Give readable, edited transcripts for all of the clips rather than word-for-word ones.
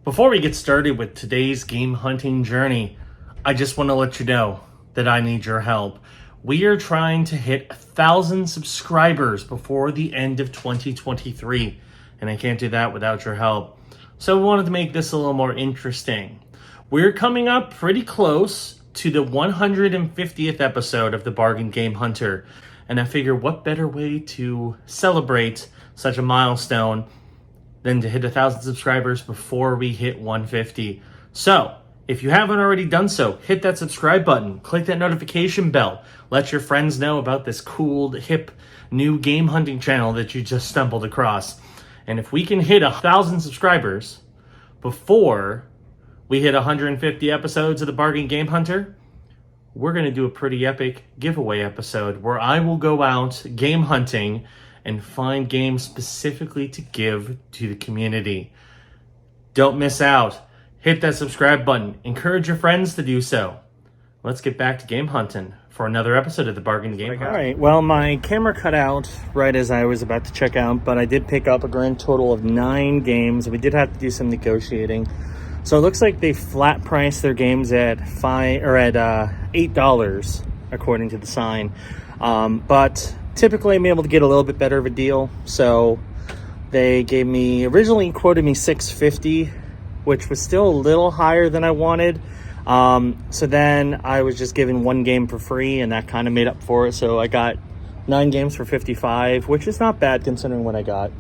Before we get started with today's game hunting journey, I just want to let you know that I need your help. We are trying to hit 1,000 subscribers before the end of 2023, and I can't do that without your help. So I wanted to make this a little more interesting. We're coming up pretty close to the 150th episode of the Bargain Game Hunter, and I figure what better way to celebrate such a milestone than to hit 1,000 subscribers before we hit 150. So, if you haven't already done so, hit that subscribe button, click that notification bell, let your friends know about this cool, hip, new game hunting channel that you just stumbled across. And if we can hit 1,000 subscribers before we hit 150 episodes of the Bargain Game Hunter, we're going to do a pretty epic giveaway episode where I will go out game hunting and find games specifically to give to the community. Don't miss out. Hit that subscribe button. Encourage your friends to do so. Let's get back to game hunting for another episode of the Bargain Game Hunter. All right, well, my camera cut out right as I was about to check out, but I did pick up a grand total of 9 games. We did have to do some negotiating. So it looks like they flat priced their games at $8 according to the sign. But typically I'm able to get a little bit better of a deal. So they originally quoted me $6.50, which was still a little higher than I wanted. So then I was just given 1 game for free, and that kind of made up for it. So I got 9 games for $55, which is not bad considering what I got.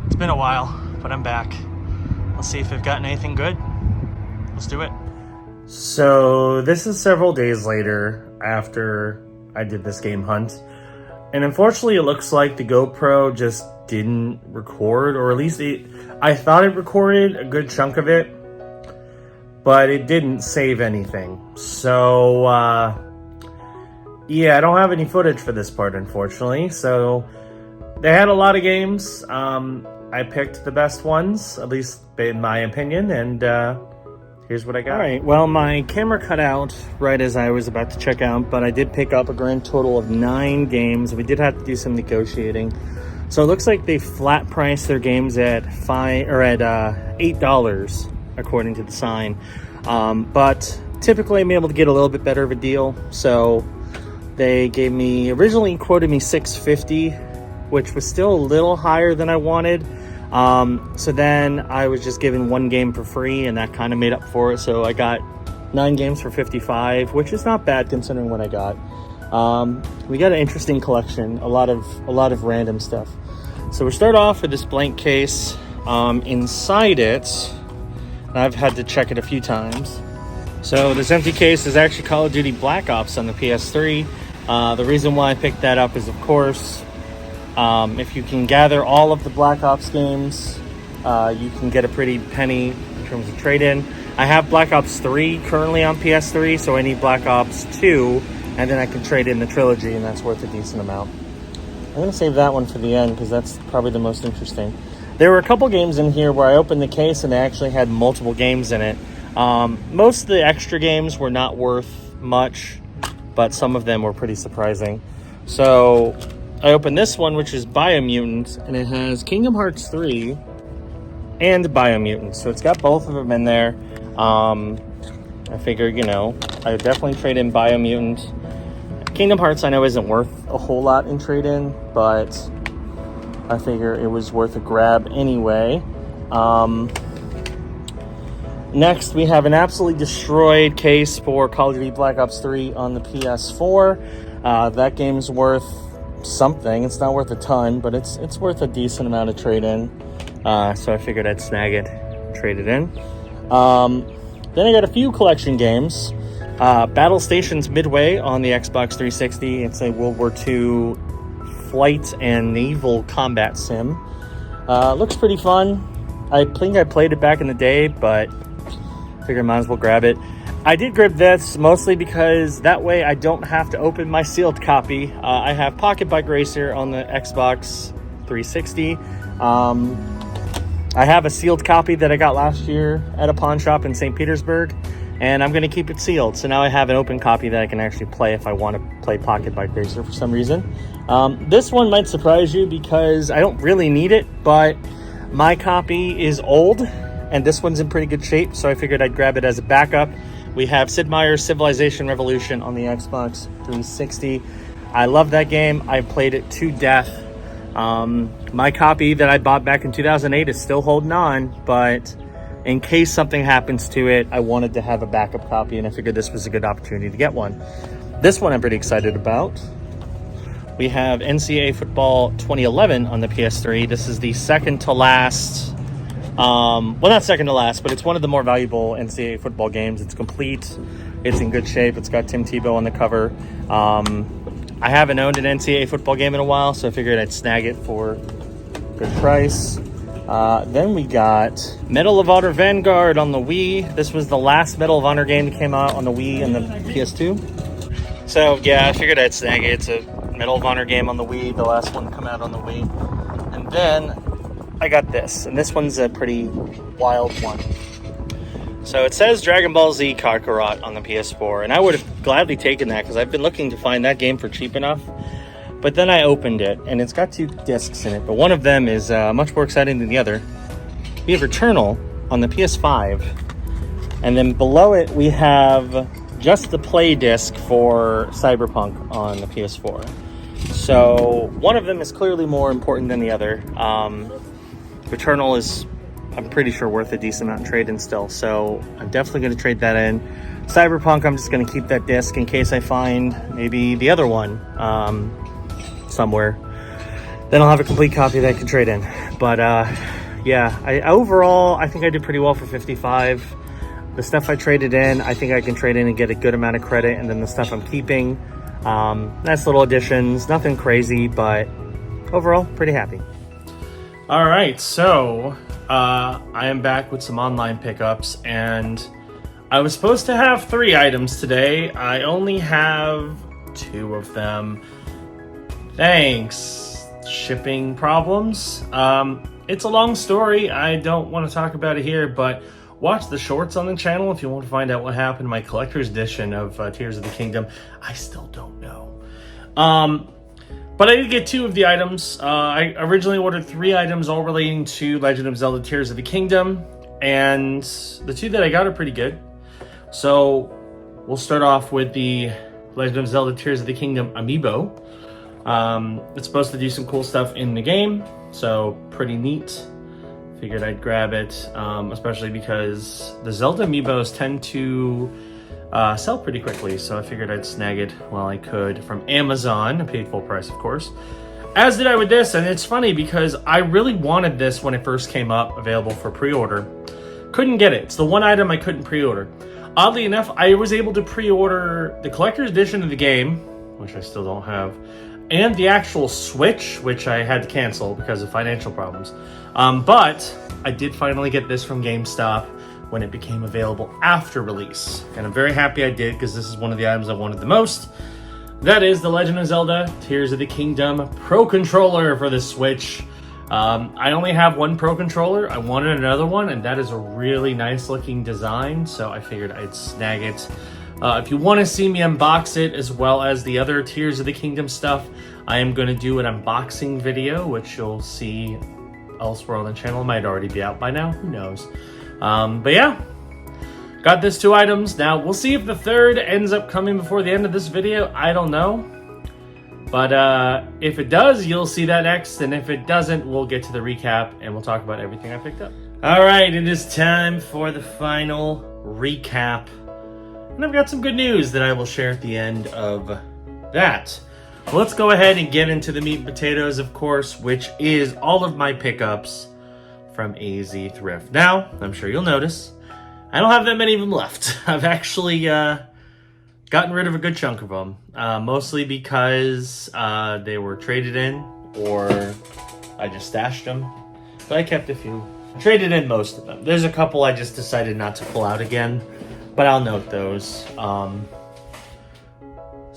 It's been a while, but I'm back. Let's see if I've gotten anything good. Let's do it. So this is several days later after I did this game hunt. And unfortunately, it looks like the GoPro just didn't record, or at least I thought it recorded a good chunk of it, but it didn't save anything. So, yeah, I don't have any footage for this part, unfortunately. So they had a lot of games. I picked the best ones, at least in my opinion, and here's what I got. All right, well, my camera cut out right as I was about to check out, but I did pick up a grand total of 9 games. We did have to do some negotiating. So it looks like they flat priced their games at $8 according to the sign. But typically I'm able to get a little bit better of a deal. So they originally quoted me $6.50, which was still a little higher than I wanted. So then I was just given 1 game for free, and that kind of made up for it. So I got 9 games for $55, which is not bad considering what I got. We got an interesting collection, a lot of random stuff. So we start off with this blank case. Inside it, and I've had to check it a few times. So this empty case is actually Call of Duty Black Ops on the PS3. The reason why I picked that up is, of course, if you can gather all of the Black Ops games, you can get a pretty penny in terms of trade-in. I have Black Ops 3 currently on PS3, so I need Black Ops 2, and then I can trade in the trilogy, and that's worth a decent amount. I'm going to save that one for the end because that's probably the most interesting. There were a couple games in here where I opened the case and they actually had multiple games in it. Most of the extra games were not worth much, but some of them were pretty surprising. So I opened this one, which is Biomutant, and it has Kingdom Hearts 3 and Biomutant. So it's got both of them in there. I figured, I would definitely trade in Biomutant. Kingdom Hearts I know isn't worth a whole lot in trade-in, but I figure it was worth a grab anyway. Next, we have an absolutely destroyed case for Call of Duty Black Ops 3 on the PS4. That game's worth something. It's not worth a ton, but it's worth a decent amount of trade-in. So I figured I'd snag it, trade it in. Then I got a few collection games. Battle Stations Midway on the Xbox 360. It's a World War II flight and naval combat sim. Looks pretty fun. I think I played it back in the day, but figured I might as well grab it. I did grab this mostly because that way I don't have to open my sealed copy. I have Pocket Bike Racer on the Xbox 360. I have a sealed copy that I got last year at a pawn shop in St. Petersburg, and I'm going to keep it sealed. So now I have an open copy that I can actually play if I want to play Pocket Bike Racer for some reason. This one might surprise you because I don't really need it, but my copy is old, and this one's in pretty good shape, so I figured I'd grab it as a backup. We have Sid Meier's Civilization Revolution on the Xbox 360. I love that game. I played it to death. My copy that I bought back in 2008 is still holding on, but in case something happens to it, I wanted to have a backup copy, and I figured this was a good opportunity to get one. This one I'm pretty excited about. We have NCAA Football 2011 on the PS3. This is the second to last, well, not second to last, but it's one of the more valuable NCAA football games. It's complete. It's in good shape. It's got Tim Tebow on the cover. I haven't owned an NCAA football game in a while, so I figured I'd snag it for a good price. Then we got Medal of Honor Vanguard on the Wii. This was the last Medal of Honor game that came out on the Wii and the PS2. So yeah, I figured I'd snag it. It's a Medal of Honor game on the Wii, the last one to come out on the Wii. And then I got this, and this one's a pretty wild one. So it says Dragon Ball Z Kakarot on the PS4, and I would have gladly taken that because I've been looking to find that game for cheap enough. But then I opened it, and it's got 2 discs in it, but one of them is much more exciting than the other. We have Returnal on the PS5, and then below it we have just the play disc for Cyberpunk on the PS4. So one of them is clearly more important than the other. Returnal is, I'm pretty sure, worth a decent amount in trade-in still, so I'm definitely going to trade that in. Cyberpunk, I'm just going to keep that disc in case I find maybe the other one somewhere. Then I'll have a complete copy that I can trade in. But yeah, overall, I think I did pretty well for 55. The stuff I traded in, I think I can trade in and get a good amount of credit, and then the stuff I'm keeping, nice little additions, nothing crazy, but overall, pretty happy. All right, so I am back with some online pickups, and I was supposed to have 3 items today. I only have 2 of them. Thanks. Shipping problems. It's a long story. I don't want to talk about it here, but watch the shorts on the channel if you want to find out what happened to my collector's edition of Tears of the Kingdom. I still don't know. But I did get 2 of the items. I originally ordered 3 items, all relating to Legend of Zelda Tears of the Kingdom, and the 2 that I got are pretty good. So we'll start off with the Legend of Zelda Tears of the Kingdom Amiibo. It's supposed to do some cool stuff in the game, so pretty neat. Figured I'd grab it, especially because the Zelda Amiibos tend to sell pretty quickly, so I figured I'd snag it while I could from Amazon. I paid full price, of course, as did I with this. And it's funny because I really wanted this when it first came up, available for pre-order. Couldn't get it. It's the one item I couldn't pre-order. Oddly enough, I was able to pre-order the collector's edition of the game, which I still don't have, and the actual Switch, which I had to cancel because of financial problems. But I did finally get this from GameStop when it became available after release. And I'm very happy I did, because this is one of the items I wanted the most. That is the Legend of Zelda Tears of the Kingdom Pro Controller for the Switch. I only have one Pro Controller. I wanted another one, and that is a really nice looking design, so I figured I'd snag it. If you want to see me unbox it, as well as the other Tears of the Kingdom stuff, I am going to do an unboxing video, which you'll see elsewhere on the channel. It might already be out by now, who knows. But yeah, got this 2 items. Now, we'll see if the 3rd ends up coming before the end of this video. I don't know. But if it does, you'll see that next. And if it doesn't, we'll get to the recap and we'll talk about everything I picked up. All right, it is time for the final recap. And I've got some good news that I will share at the end of that. Well, let's go ahead and get into the meat and potatoes, of course, which is all of my pickups from AZ Thrift. Now, I'm sure you'll notice, I don't have that many of them left. I've actually gotten rid of a good chunk of them, mostly because they were traded in, or I just stashed them, but I kept a few. I traded in most of them. There's a couple I just decided not to pull out again, but I'll note those.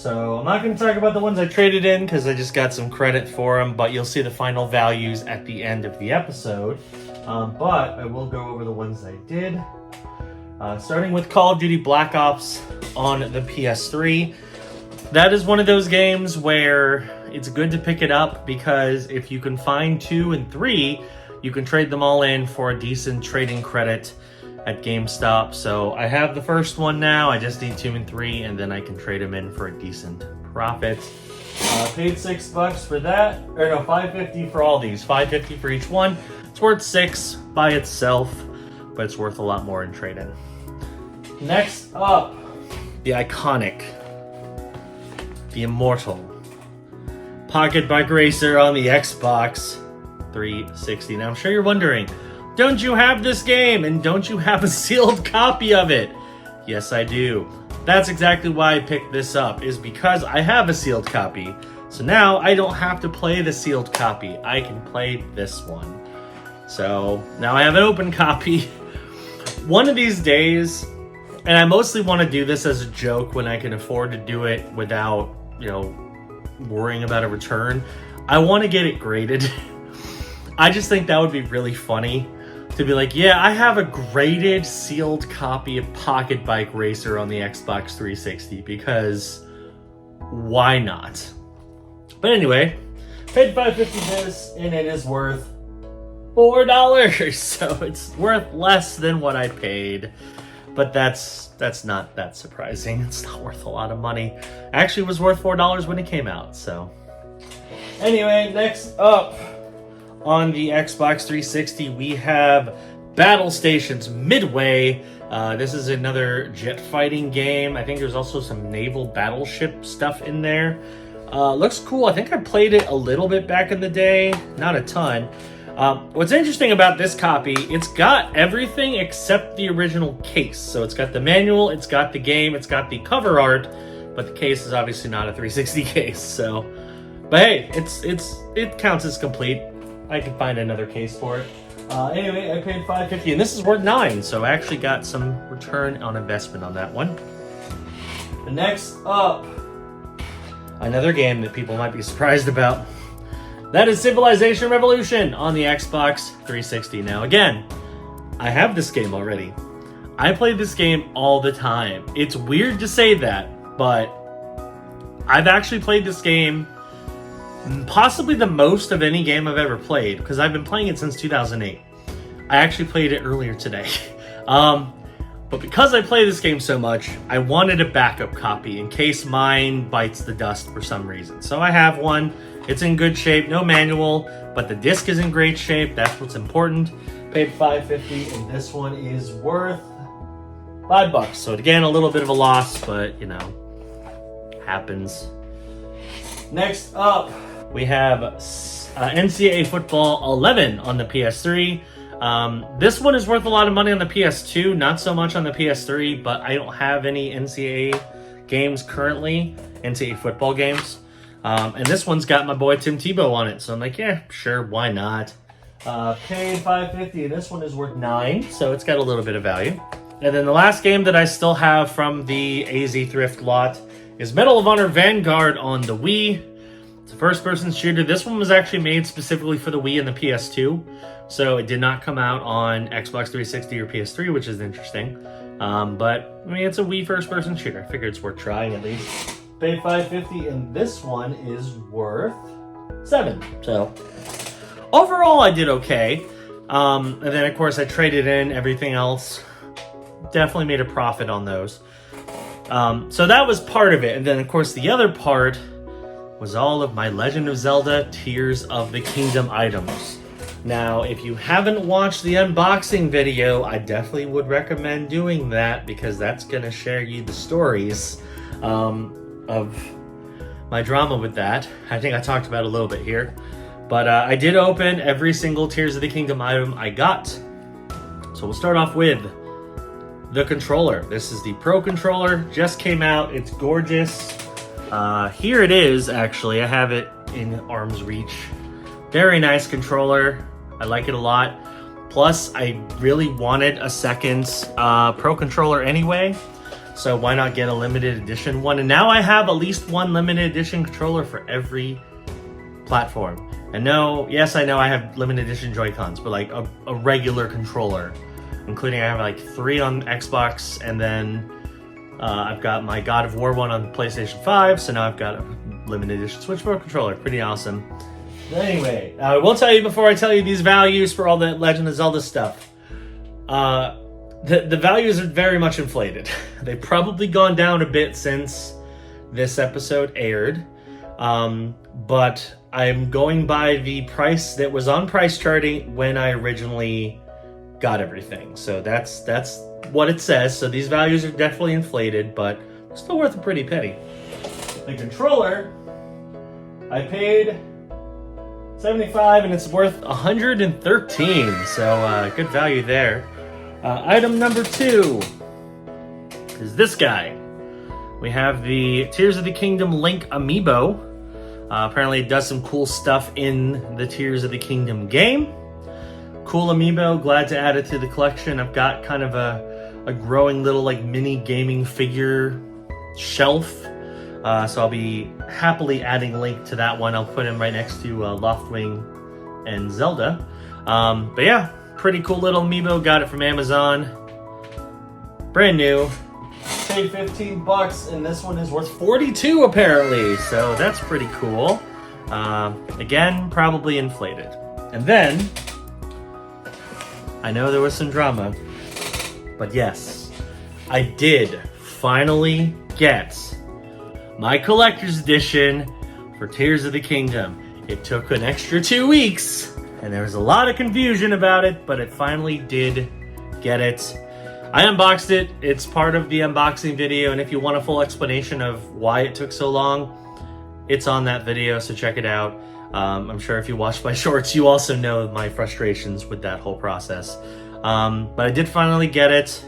So I'm not going to talk about the ones I traded in because I just got some credit for them, but you'll see the final values at the end of the episode. But I will go over the ones I did. Starting with Call of Duty Black Ops on the PS3. That is one of those games where it's good to pick it up because if you can find 2 and 3, you can trade them all in for a decent trading credit at GameStop. So I have the first one now. I just need 2 and 3, and then I can trade them in for a decent profit. Paid $6 for that, or no, $5.50 for all these. $5.50 for each one. It's worth $6 by itself, but it's worth a lot more in trade-in. Next up, the iconic, the immortal Pocket Bike Racer on the Xbox 360. Now I'm sure you're wondering, don't you have this game and don't you have a sealed copy of it? Yes, I do. That's exactly why I picked this up, is because I have a sealed copy. So now I don't have to play the sealed copy. I can play this one. So now I have an open copy. One of these days, and I mostly want to do this as a joke when I can afford to do it without, worrying about a return. I want to get it graded. I just think that would be really funny to be like, yeah, I have a graded sealed copy of Pocket Bike Racer on the Xbox 360 because why not? But anyway, paid $5.50 this and it is worth $4. So it's worth less than what I paid. But that's not that surprising. It's not worth a lot of money. Actually, it was worth $4 when it came out. So anyway, next up on the Xbox 360, we have Battle Stations Midway. This is another jet fighting game. I think there's also some naval battleship stuff in there. Looks cool. I think I played it a little bit back in the day. Not a ton. What's interesting about this copy, it's got everything except the original case. So it's got the manual, it's got the game, it's got the cover art, but the case is obviously not a 360 case. So, but hey, it counts as complete. I can find another case for it. Anyway, I paid $5.50, and this is worth $9, so I actually got some return on investment on that one. The next up, another game that people might be surprised about. That is Civilization Revolution on the Xbox 360. Now again, I have this game already. I play this game all the time. It's weird to say that, but I've actually played this game possibly the most of any game I've ever played, because I've been playing it since 2008. I actually played it earlier today. But because I play this game so much, I wanted a backup copy in case mine bites the dust for some reason. So I have one. It's in good shape, no manual, but the disc is in great shape. That's what's important. Paid $5.50, and this one is worth $5. So again, a little bit of a loss, but happens. Next up, we have NCAA Football 11 on the PS3. This one is worth a lot of money on the PS2, not so much on the PS3, but I don't have any NCAA games currently, NCAA football games. And this one's got my boy Tim Tebow on it, so I'm like, yeah, sure, why not? Paid $5.50, and this one is worth $9, so it's got a little bit of value. And then the last game that I still have from the AZ Thrift lot is Medal of Honor Vanguard on the Wii. It's a first-person shooter. This one was actually made specifically for the Wii and the PS2, so it did not come out on Xbox 360 or PS3, which is interesting. But, I mean, it's a Wii first-person shooter. I figured it's worth trying at least. Paid $5.50, and this one is worth $7. So, overall, I did okay. And then, of course, I traded in everything else. Definitely made a profit on those. So that was part of it. And then, of course, the other part was all of my Legend of Zelda Tears of the Kingdom items. Now, if you haven't watched the unboxing video, I definitely would recommend doing that because that's going to share you the stories of my drama with that. I think I talked about it a little bit here. But I did open every single Tears of the Kingdom item I got. So we'll start off with the controller. This is the Pro controller. Just came out. It's gorgeous. Here it is, actually. I have it in arm's reach. Very nice controller. I like it a lot. Plus, I really wanted a second Pro controller anyway. So why not get a limited edition one? And now I have at least one limited edition controller for every platform. And no, yes, I know I have limited edition Joy-Cons, but like a regular controller, including I have like 3 on Xbox, and then I've got my God of War one on PlayStation 5, so now I've got a limited edition Switch Pro controller. Pretty awesome. But anyway, I will tell you before I tell you these values for all the Legend of Zelda stuff. The values are very much inflated. They've probably gone down a bit since this episode aired, but I'm going by the price that was on price charting when I originally got everything. So that's what it says. So these values are definitely inflated, but still worth a pretty penny. The controller, I paid $75 and it's worth $113. So good value there. Item number 2 is this guy. We have the Tears of the Kingdom Link Amiibo. Apparently it does some cool stuff in the Tears of the Kingdom game. Cool Amiibo, glad to add it to the collection. I've got kind of a growing little like mini gaming figure shelf. So I'll be happily adding Link to that one. I'll put him right next to Loftwing and Zelda. But yeah, pretty cool little Amiibo. Got it from Amazon. Brand new. Paid $15 and this one is worth $42 apparently. So that's pretty cool. Again, probably inflated. And then, I know there was some drama, but yes, I did finally get my collector's edition for Tears of the Kingdom. It took an extra 2 weeks, and there was a lot of confusion about it, but it finally did get it. I unboxed it. It's part of the unboxing video, and if you want a full explanation of why it took so long, it's on that video, so check it out. I'm sure if you watch my shorts, you also know my frustrations with that whole process. But I did finally get it.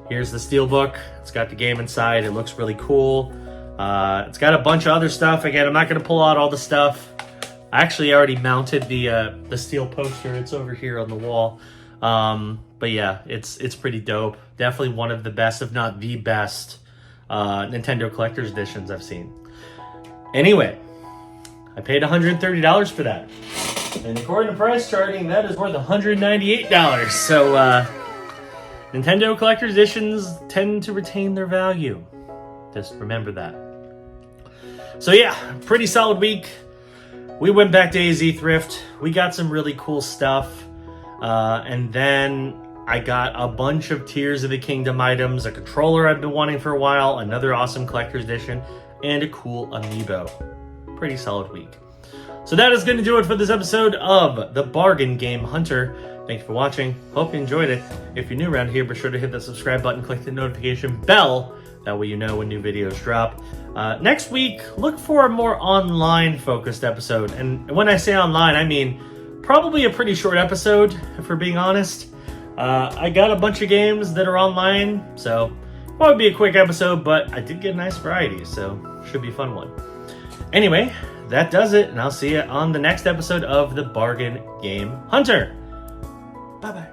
Here's the steelbook. It's got the game inside. It looks really cool. It's got a bunch of other stuff. Again, I'm not going to pull out all the stuff. I actually already mounted the steel poster. It's over here on the wall. But yeah, it's pretty dope. Definitely one of the best, if not the best, Nintendo Collector's Editions I've seen. Anyway, I paid $130 for that. And according to price charting, that is worth $198. So, Nintendo Collector's Editions tend to retain their value. Just remember that. So yeah, pretty solid week. We went back to AZ Thrift. We got some really cool stuff. And then I got a bunch of Tears of the Kingdom items, a controller I've been wanting for a while, another awesome collector's edition, and a cool Amiibo. Pretty solid week. So that is going to do it for this episode of the Bargain Game Hunter. Thank you for watching. Hope you enjoyed it. If you're new around here, be sure to hit that subscribe button, click the notification bell. That way you know when new videos drop. Next week, look for a more online-focused episode. And when I say online, I mean probably a pretty short episode, if we're being honest. I got a bunch of games that are online, so probably be a quick episode, but I did get a nice variety, so should be a fun one. Anyway, that does it, and I'll see you on the next episode of the Bargain Game Hunter. Bye-bye.